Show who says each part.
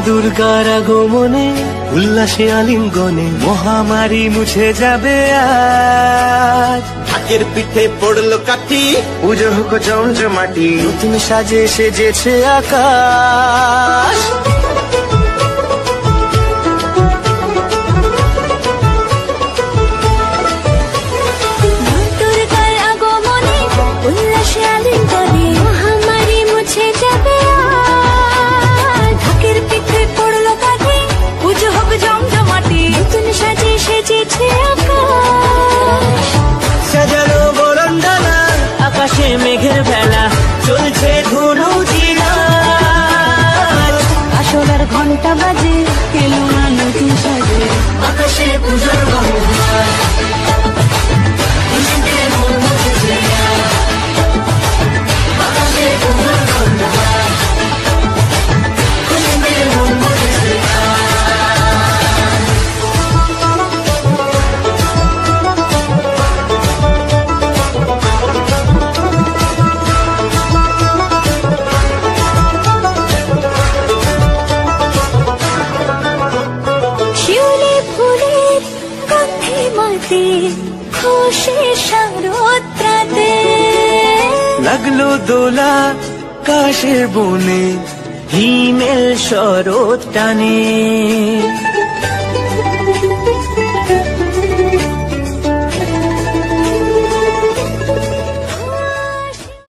Speaker 1: দুর্গার আগমনে উল্লাসে আলিঙ্গনে মহামারী মুছে যাবে আজ।
Speaker 2: ঢাকের পিঠে পড়লো কাঠি,
Speaker 1: পুজো হোক জমজমাটি, নতুন সাজে সেজেছে আকাশ। সাজানো বরণডালা, আকাশে মেঘের ভেলা, চলছে ধনু চিরাজ।
Speaker 3: আসলার ঘন্টা বাজে, এলো না নতুন সাজে,
Speaker 1: আকাশে পূজার বন্দনা, খুশিতে মন মুছে যায়। আকাশে পূজার বন্দনা, খুশিতে মন মুছে যায়। লাগলো দোলা কাশের বনে, হিমেল শরৎ টানে।